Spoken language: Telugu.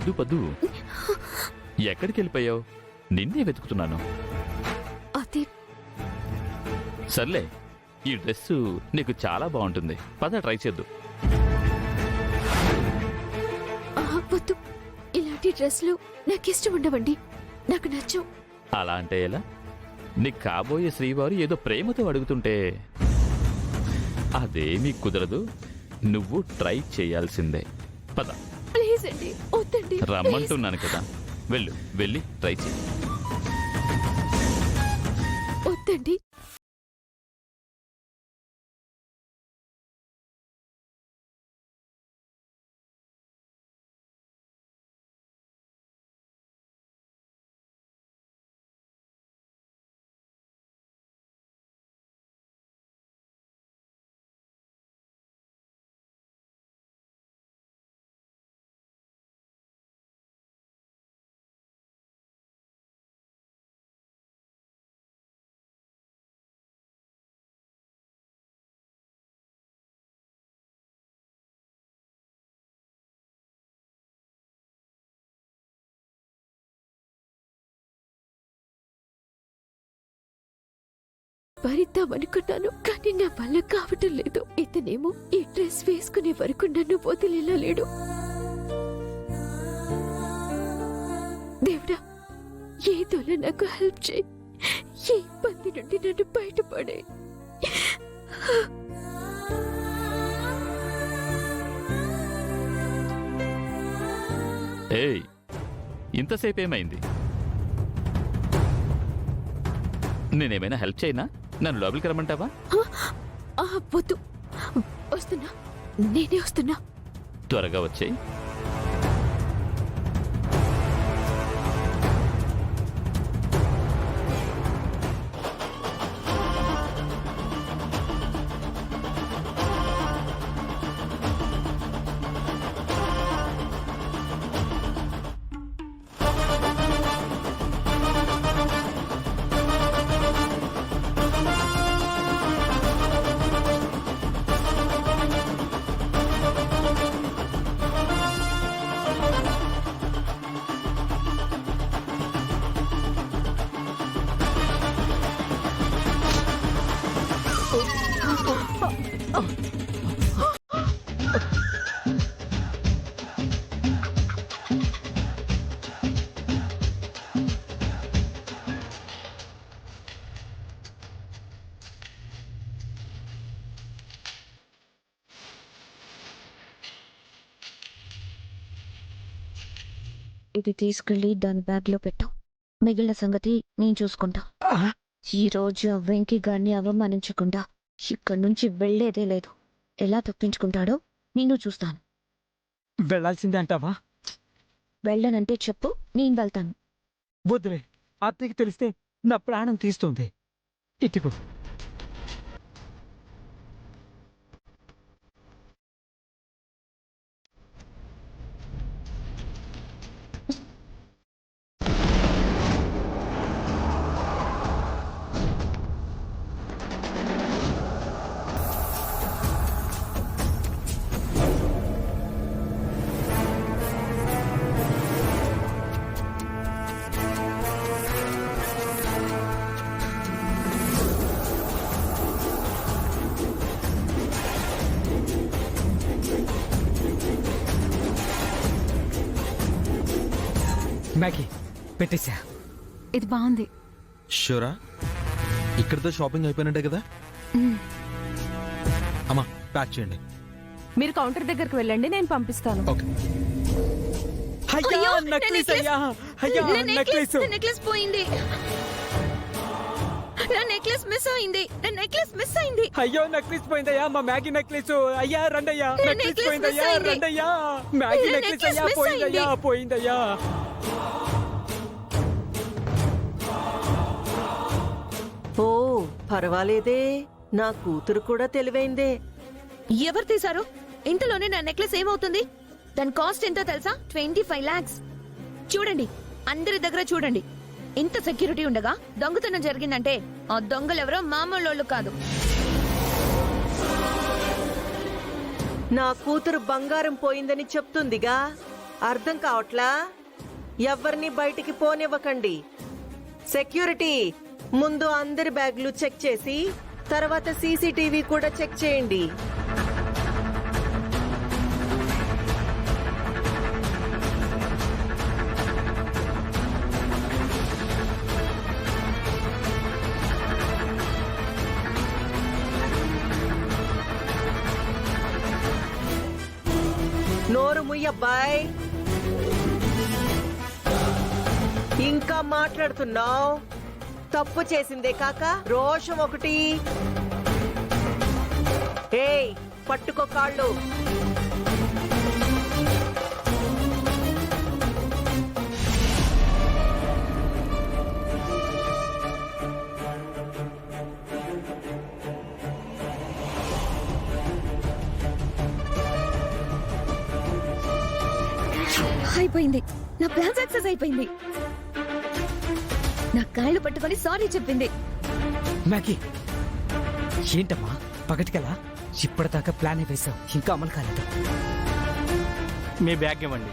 పద్దు పద్దు ఎక్కడికి వెళ్ళిపోయావు? నిన్నే వెతుకుతున్నాను. అది సర్లే, ఈ డ్రెస్ నీకు చాలా బాగుంటుంది. పద ట్రై చేద్దు. వద్దు, ఇలాంటి డ్రెస్లు నాకు ఇష్టం ఉండవండి. నాకు నచ్చవు. అలా అంటే ఎలా? నీకు కాబోయే శ్రీవారు ఏదో ప్రేమతో అడుగుతుంటే అదేమీ కుదరదు. నువ్వు ట్రై చేయాల్సిందే. పద. ప్లీజ్ అండి, వద్దండి. రమ్మంటున్నాను కదా, వెళ్ళి ట్రై చేయి. వద్దండి. భరిద్దామనుకున్నాను, కానీ నా వల్ల కావటం లేదు. ఇతనేమో ఈ డ్రెస్ వేసుకునే వరకు నన్ను వదిలేలా లేడు. దేవుడా, ఏదోలా నాకు హెల్ప్ చేయి. ఈ ఇబ్బంది నుండి నన్ను బయటపడే. ఏయ్, ఇంతసేపు ఏమైంది? నేనేమైనా హెల్ప్ చేయనా? నన్ను లోపలికి రమ్మంటావా? వద్దు, వస్తున్నా, నేనే వస్తున్నా. త్వరగా వచ్చేయి. ఇది తీసుకెళ్లి దాని బ్యాగ్ లో పెట్టు. మిగిలిన సంగతి నేను చూసుకుంటా. ఈ రోజు వెంకీ గారిని అవమానించకుండా ఇక్కడి నుంచి వెళ్లేదే లేదు. ఎలా తప్పించుకుంటాడో నేను చూస్తాను. వెళ్లాల్సిందే అంటావా? వెళ్ళనంటే చెప్పు, నేను వెళ్తాను. వద్దులే, అత్తకి తెలిస్తే నా ప్రాణం తీస్తుంది. ఇటుకు మ్యాగీ పెట్టేశా. ఇది బాగుంది. షూరా? ఇక్కడితో షాపింగ్ అయిపోయినట్టే కదా? అమ్మా, ప్యాక్ చేయండి. మీరు కౌంటర్ దగ్గరికి వెళ్ళండి, నేను పంపిస్తాను. ఓకే. అయ్యా, నెక్లెస్ అయ్యా, అయ్యా, నెక్లెస్. నెక్లెస్ పోయింది. నా నెక్లెస్ మిస్ అయింది. నా నెక్లెస్ మిస్ అయింది. అయ్యో, నెక్లెస్ పోయిందయ్యా, మా మ్యాగీ నెక్లెస్. అయ్యా రండయ్యా, నా నెక్లెస్ నెక్లెస్ పోయిందయ్యా, మిస్ అయింది. రండయ్యా, మ్యాగీ నా నెక్లెస్ నెక్లెస్ అయ్యా, మిస్ పోయిందయ్యా, అయింది. పోయిందయ్యా. ఓ పర్వాలేదే, నా కూతురు కూడా తెలివైందే. ఎవరు తీశారు? ఇంతలోనే నా నెక్లెస్ ఏమవుతుంది? దాని కాస్ట్ ఎంతో తెలుసా? 25 lakhs. చూడండి, అందరి దగ్గర చూడండి. ఇంత సెక్యూరిటీ ఉండగా దొంగతనం జరిగిందంటే ఆ దొంగలెవరో మామూలు కాదు. నా కూతురు బంగారం పోయిందని చెప్తుందిగా. అర్థం కావట్లా? ఎవరిని బయటికి పోనివ్వకండి. సెక్యూరిటీ, ముందు అందరి బ్యాగులు చెక్ చేసి తర్వాత సీసీటీవీ కూడా చెక్ చేయండి. నోరు ముయ్యబ్బాయ్, ఇంకా మాట్లాడుతున్నావు? తప్పు చేసిందే కాక రోషం ఒకటి. ఏయ్, పట్టుకో కాళ్ళు. అయిపోయింది, నా ప్లాన్ సక్సెస్ అయిపోయింది. నా కాళ్ళు పట్టుకొని సారీ చెప్పింది. మ్యాగీ, ఏంటమ్మా పగటికలా ఇప్పటిదాకా ప్లాన్ వేసావు, ఇంకా అమలు కాలేదు. మీ బ్యాగ్ ఇవ్వండి.